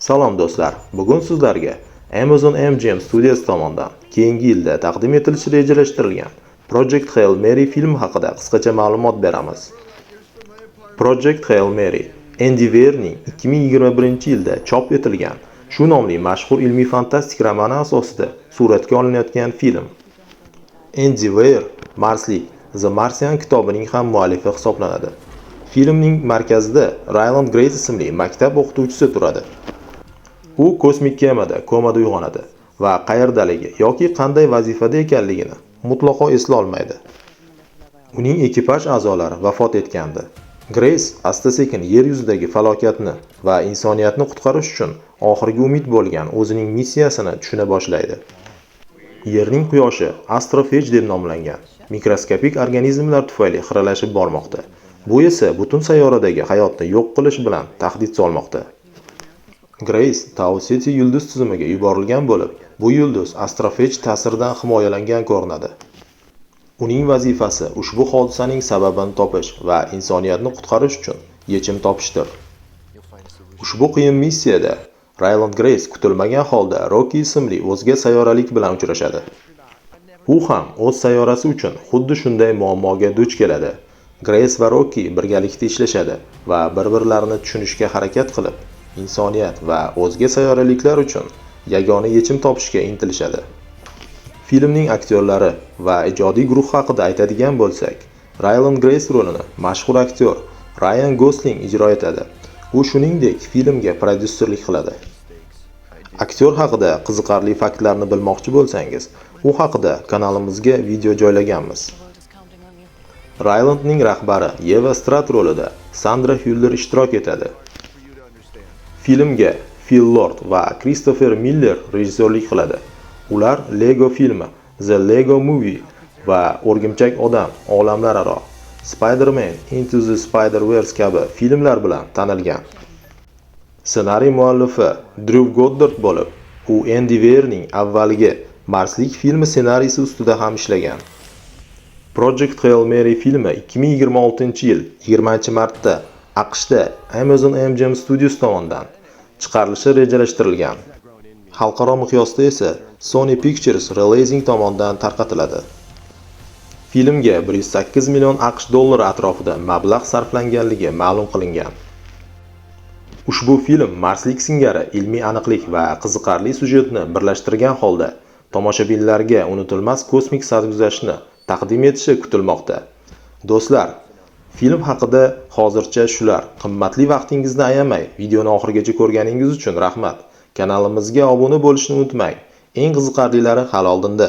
Salom do'stlar, bugun sizlarga Amazon MGM Studios tomonidan keyingi yilda taqdim etilishi rejalashtirilgan Project Hail Mary filmi haqida qisqacha ma'lumot beramiz. Project Hail Mary Andy Weirning 2021-yilda chop etilgan shu nomli mashhur ilmiy fantastik romani asosida suratga olinayotgan film. Andy Weir Marslik The Martian kitobining ham muallifi hisoblanadi. Filmning markazida Ryland Grace ismli maktab o'qituvchisi turadi. U kosmik kemada komada uyg'onadi va qayerdaligi yoki qanday vazifada ekanligini mutlaqo esla olmaydi. Uning ekipaj a'zolari vafot etgandi. Grace asta-sekin yer yuzidagi falokatni va insoniyatni qutqarish uchun oxirgi umid bo'lgan o'zining missiyasini tushuna boshlaydi. Yerning quyoshi astrophage deb nomlangan mikroskopik organizmlar tufayli xiralashib bormoqda. Bu esa butun sayyoradagi hayotni yo'q qilish bilan tahdid solmoqda. Grace Tau Ceti yulduz tizimiga yuborilgan bo'lib, bu yulduz astrophage ta'siridan himoyalangan ko'rinadi. Uning vazifasi ushbu hodisaning sababini topish va insoniyatni qutqarish uchun yechim topishdir. Ushbu qiyin missiyada Ryland Grace kutilmagan holda Rocky ismli o'zga sayyoralik bilan uchrashadi. U ham o'z sayyorasi uchun xuddi shunday muammoga duch keladi. Grace va Rocky birgalikda ishlashadi va bir-birlarini tushunishga harakat qilib, insoniyat va o'zga sayyoraliklar uchun yagona yechim topishga intilishadi. Filmning aktyorlari va ijodiy guruh haqida aytadigan bo'lsak, Ryland Grace rolini mashhur aktyor Ryan Gosling ijro etadi. U shuningdek filmga prodyuserlik qiladi. Aktyor haqida qiziqarli faktlarni bilmoqchi bo'lsangiz, u haqida kanalimizga video joylaganmiz. Rylandning rahbari Eva Strat rolida Sandra Hüller ishtirok etadi. Filmga Phil Lord va Christopher Miller rejissyorlik qiladi. Ular Lego filmi, The Lego Movie va O'rgimchak odam olamlararo, Spider-Man Into the Spider-Verse kabi filmlar bilan tanilgan. Ssenariy muallifi Drew Goddard bo'lib, u Andy Weirning avvalgi Marslik filmi ssenariysi ustida ham ishlagan. Project Hail Mary filmi 2026-yil 20-martda AQShda Amazon MGM Studios tomonidan chiqarilishi rejalashtirilgan. Xalqaro miqyosda esa Sony Pictures Releasing tomonidan tarqatiladi. Filmga 108 million AQSh dollari atrofida mablag' sarflanganligi ma'lum qilingan. Ushbu film Marslik singari ilmiy aniqlik va qiziqarli syujetni birlashtirgan holda tomoshabinlarga unutilmas kosmik sarguzashtni taqdim etishi kutilmoqda. Do'stlar, film haqida hozircha shular. Qimmatli vaqtingizni ayamay, videoni oxirigacha ko'rganingiz uchun rahmat. Kanalimizga obuna bo'lishni unutmang. Eng qiziqarlilari hali oldinda.